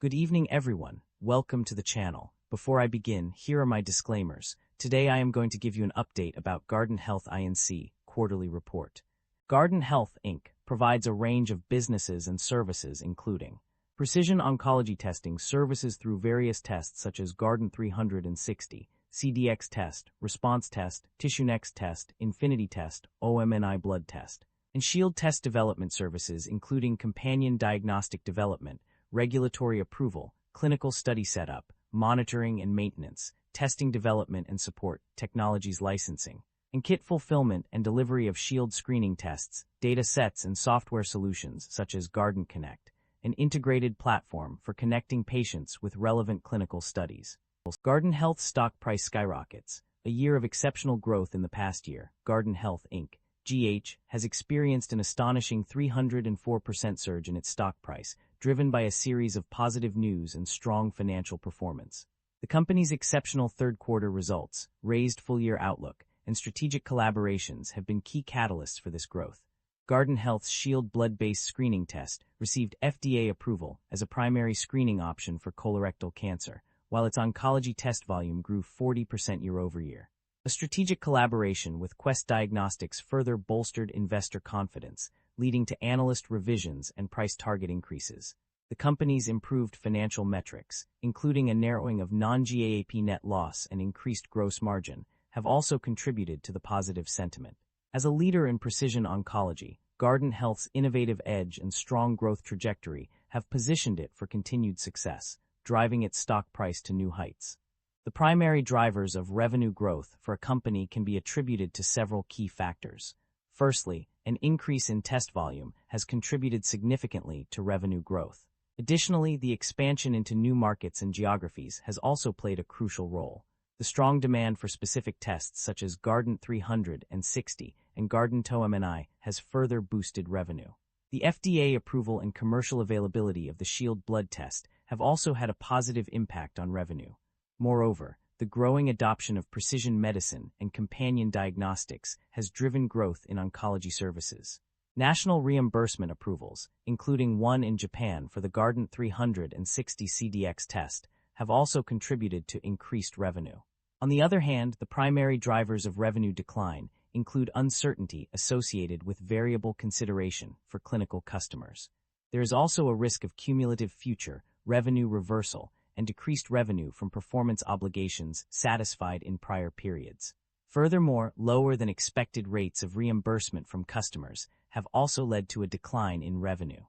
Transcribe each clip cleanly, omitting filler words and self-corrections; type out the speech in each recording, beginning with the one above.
Good evening, everyone. Welcome to the channel. Before I begin, here are my disclaimers. Today I am going to give you an update about Guardant Health INC quarterly report. Guardant Health Inc. provides a range of businesses and services including precision oncology testing services through various tests such as Guardant 360, CDX test, response test, TissueNext test, Infinity test, OMNI blood test, and Shield test development services including companion diagnostic development, regulatory approval, clinical study setup, monitoring and maintenance, testing development and support, technologies licensing, and kit fulfillment and delivery of Shield screening tests, data sets and software solutions such as Guardant Connect, an integrated platform for connecting patients with relevant clinical studies. Guardant Health stock price skyrockets. A year of exceptional growth in the past year, Guardant Health Inc. GH has experienced an astonishing 304% surge in its stock price, driven by a series of positive news and strong financial performance. The company's exceptional third-quarter results, raised full-year outlook, and strategic collaborations have been key catalysts for this growth. Guardant Health's Shield blood-based screening test received FDA approval as a primary screening option for colorectal cancer, while its oncology test volume grew 40% year-over-year. A strategic collaboration with Quest Diagnostics further bolstered investor confidence, leading to analyst revisions and price target increases. The company's improved financial metrics, including a narrowing of non-GAAP net loss and increased gross margin, have also contributed to the positive sentiment. As a leader in precision oncology, Guardant Health's innovative edge and strong growth trajectory have positioned it for continued success, driving its stock price to new heights. The primary drivers of revenue growth for a company can be attributed to several key factors. Firstly, an increase in test volume has contributed significantly to revenue growth. Additionally, the expansion into new markets and geographies has also played a crucial role. The strong demand for specific tests such as Guardant 360 and Guardant OMNI has further boosted revenue. The FDA approval and commercial availability of the Shield blood test have also had a positive impact on revenue. Moreover, the growing adoption of precision medicine and companion diagnostics has driven growth in oncology services. National reimbursement approvals, including one in Japan for the Guardant 360 CDX test, have also contributed to increased revenue. On the other hand, the primary drivers of revenue decline include uncertainty associated with variable consideration for clinical customers. There is also a risk of cumulative future revenue reversal and decreased revenue from performance obligations satisfied in prior periods. Furthermore, lower than expected rates of reimbursement from customers have also led to a decline in revenue.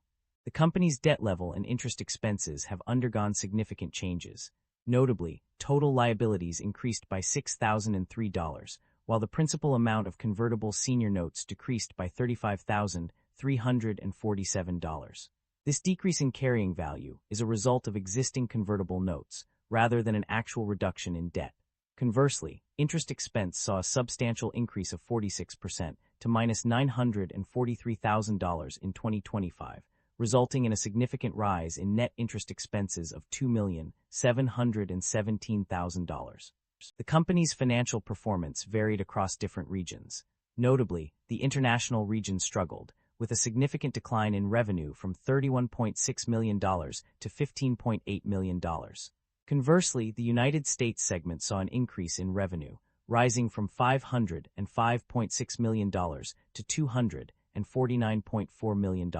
The company's debt level and interest expenses have undergone significant changes. Notably, total liabilities increased by $6,003, while the principal amount of convertible senior notes decreased by $35,347. This decrease in carrying value is a result of existing convertible notes, rather than an actual reduction in debt. Conversely, interest expense saw a substantial increase of 46% to -$943,000 in 2025, resulting in a significant rise in net interest expenses of $2,717,000. The company's financial performance varied across different regions. Notably, the international region struggled, with a significant decline in revenue from $31.6 million to $15.8 million. Conversely, the United States segment saw an increase in revenue, rising from $505.6 million to $249.4 million.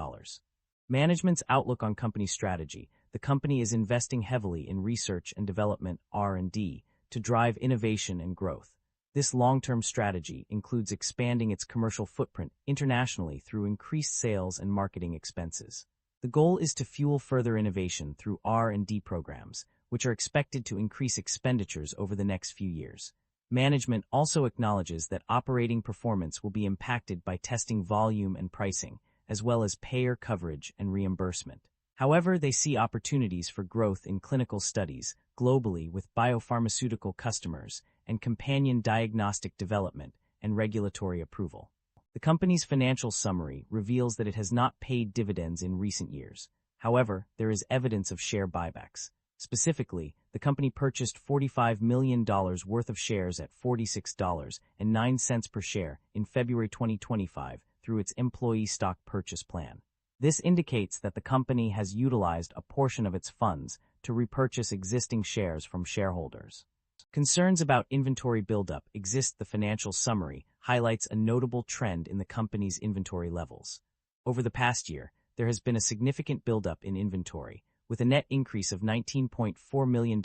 Management's outlook on company strategy. The company is investing heavily in research and development (R&D) to drive innovation and growth. This long-term strategy includes expanding its commercial footprint internationally through increased sales and marketing expenses. The goal is to fuel further innovation through R&D programs, which are expected to increase expenditures over the next few years. Management also acknowledges that operating performance will be impacted by testing volume and pricing, as well as payer coverage and reimbursement. However, they see opportunities for growth in clinical studies globally with biopharmaceutical customers and companion diagnostic development and regulatory approval. The company's financial summary reveals that it has not paid dividends in recent years. However, there is evidence of share buybacks. Specifically, the company purchased $45 million worth of shares at $46.09 per share in February 2025 through its employee stock purchase plan. This indicates that the company has utilized a portion of its funds to repurchase existing shares from shareholders. Concerns about inventory buildup exist. The financial summary highlights a notable trend in the company's inventory levels. Over the past year, there has been a significant buildup in inventory, with a net increase of $19.4 million in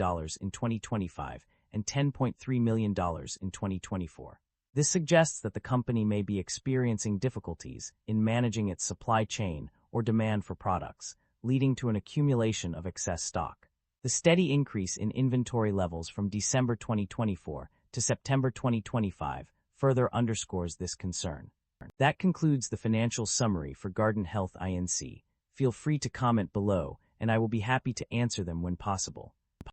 2025 and $10.3 million in 2024. This suggests that the company may be experiencing difficulties in managing its supply chain or demand for products, leading to an accumulation of excess stock. The steady increase in inventory levels from December 2024 to September 2025 further underscores this concern. That concludes the financial summary for Guardant Health Inc. Feel free to comment below, and I will be happy to answer them when possible.